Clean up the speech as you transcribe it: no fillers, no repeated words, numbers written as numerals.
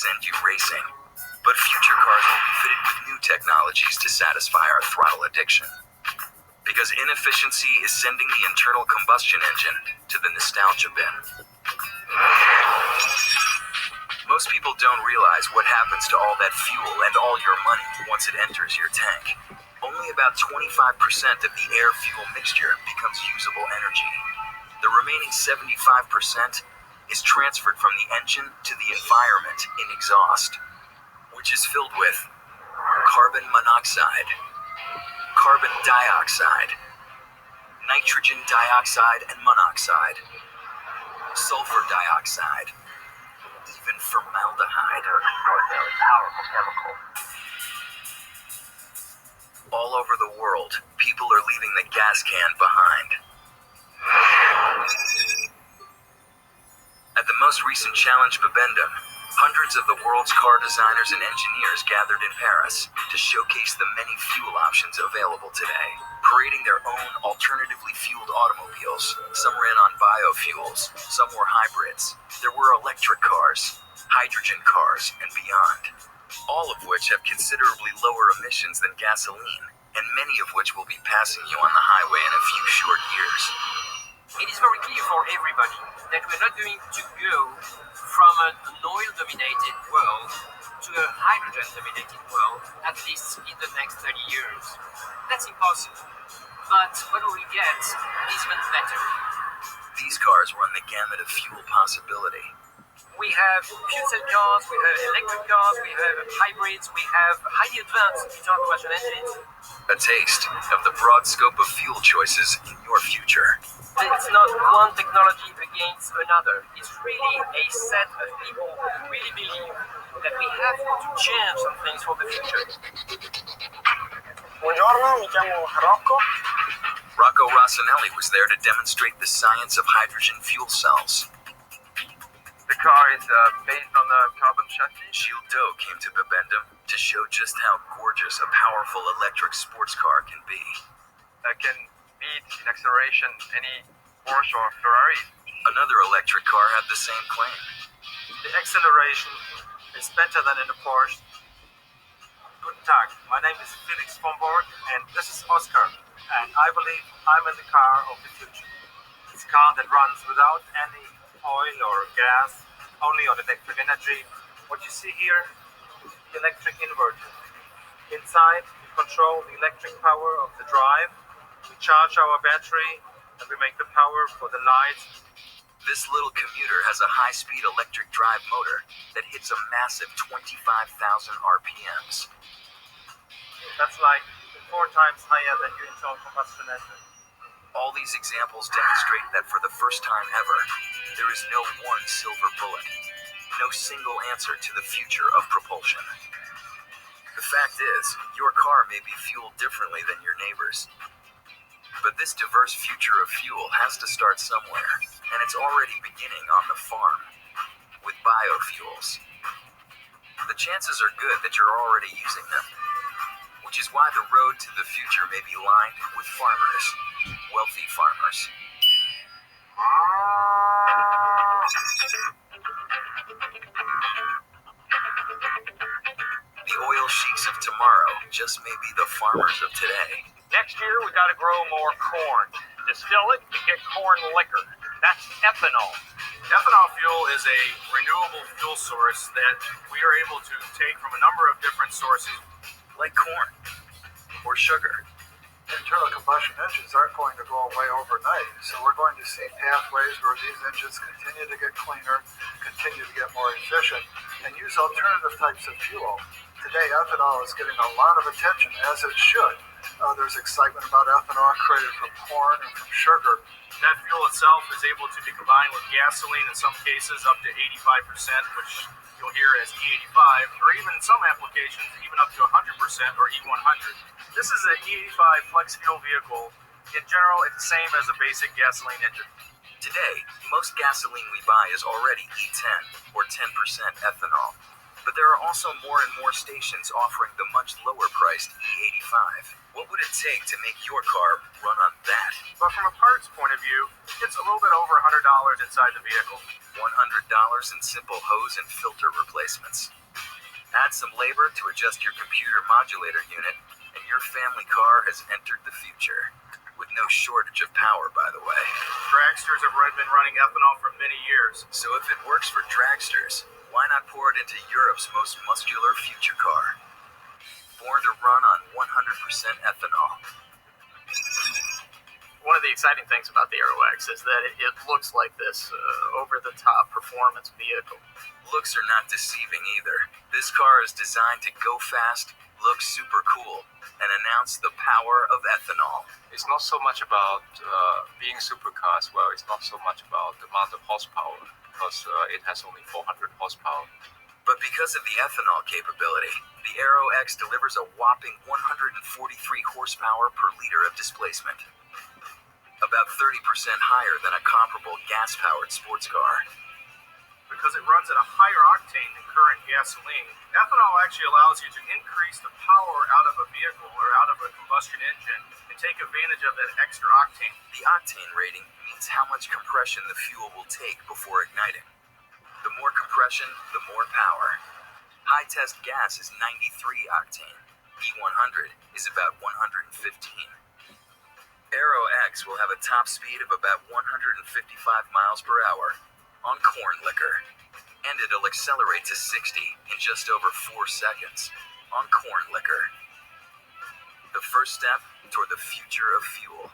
send you racing. But future cars will be fitted with new technologies to satisfy our throttle addiction. Because inefficiency is sending the internal combustion engine to the nostalgia bin. Most people don't realize what happens to all that fuel and all your money once it enters your tank. Only about 25% of the air-fuel mixture becomes usable energy. The remaining 75% is transferred from the engine to the environment in exhaust, which is filled with carbon monoxide, carbon dioxide, nitrogen dioxide and monoxide, sulfur dioxide, even formaldehyde. Extraordinary, powerful chemical. All over the world, people are leaving the gas can behind. At the most recent Challenge Bibendum, hundreds of the world's car designers and engineers gathered in Paris to showcase the many fuel options available today, creating their own alternatively fueled automobiles. Some ran on biofuels, some were hybrids. There were electric cars, hydrogen cars, and beyond, all of which have considerably lower emissions than gasoline, and many of which will be passing you on the highway in a few short years. It is very clear for everybody that we're not going to go from an oil-dominated world to a hydrogen-dominated world, at least in the next 30 years. That's impossible. But what we will get is even better. These cars run the gamut of fuel possibility. We have fuel cell cars, we have electric cars, we have hybrids, we have highly advanced internal combustion engines. A taste of the broad scope of fuel choices in your future. It's not one technology against another. It's really a set of people who really believe that we have to change some things for the future. Buongiorno, mi chiamo Rocco. Rocco Rossonelli was there to demonstrate the science of hydrogen fuel cells. The car is based on a carbon chassis. Gilles Doux came to Bibendum to show just how gorgeous a powerful electric sports car can be. That can beat in acceleration any Porsche or Ferrari. Another electric car had the same claim. The acceleration is better than in a Porsche. Guten Tag, my name is Felix von Borg and this is Oscar. And I believe I'm in the car of the future. It's a car that runs without any oil or gas, only on electric energy. What you see here, the electric inverter. Inside, we control the electric power of the drive. We charge our battery and we make the power for the lights. This little commuter has a high-speed electric drive motor that hits a massive 25,000 RPMs. That's like 4 times higher than your internal combustion engine. All these examples demonstrate that for the first time ever, there is no one silver bullet, no single answer to the future of propulsion. The fact is, your car may be fueled differently than your neighbor's. But this diverse future of fuel has to start somewhere, and it's already beginning on the farm, with biofuels. The chances are good that you're already using them, which is why the road to the future may be lined with farmers, wealthy farmers. The oil sheiks of tomorrow just may be the farmers of today. Next year, we got to grow more corn. Distill it and get corn liquor. That's ethanol. Ethanol fuel is a renewable fuel source that we are able to take from a number of different sources, like corn or sugar. Internal combustion engines aren't going to go away overnight, so we're going to see pathways where these engines continue to get cleaner, continue to get more efficient, and use alternative types of fuel. Today, ethanol is getting a lot of attention, as it should. There's excitement about ethanol created from corn and from sugar. That fuel itself is able to be combined with gasoline in some cases up to 85%, which you'll hear as E85, or even in some applications, even up to 100% or E100. This is an E85 flex fuel vehicle. In general, it's the same as a basic gasoline engine. Today, most gasoline we buy is already E10 or 10% ethanol. But But there are also more and more stations offering the much lower-priced E85. What would it take to make your car run on that? But from a parts point of view, it's a little bit over $100 inside the vehicle. $100 in simple hose and filter replacements. Add some labor to adjust your computer modulator unit, and your family car has entered the future. With no shortage of power, by the way. Dragsters have been running ethanol for many years. So if it works for dragsters, why not pour it into Europe's most muscular future car? Born to run on 100% ethanol. One of the exciting things about the Aero X is that it looks like this over-the-top performance vehicle. Looks are not deceiving either. This car is designed to go fast, look super cool, and announce the power of ethanol. It's not so much about being supercar as well. It's not so much about the amount of horsepower because it has only 400 horsepower. But because of the ethanol capability, the Aero X delivers a whopping 143 horsepower per liter of displacement. About 30% higher than a comparable gas-powered sports car. Because it runs at a higher octane than current gasoline, ethanol actually allows you to increase the power out of a vehicle or out of a combustion engine and take advantage of that extra octane. The octane rating means how much compression the fuel will take before igniting. The more compression, the more power. High test gas is 93 octane. E100 is about 115. Aero X will have a top speed of about 155 miles per hour on corn liquor, and it'll accelerate to 60 in just over 4 seconds on corn liquor. The first step toward the future of fuel.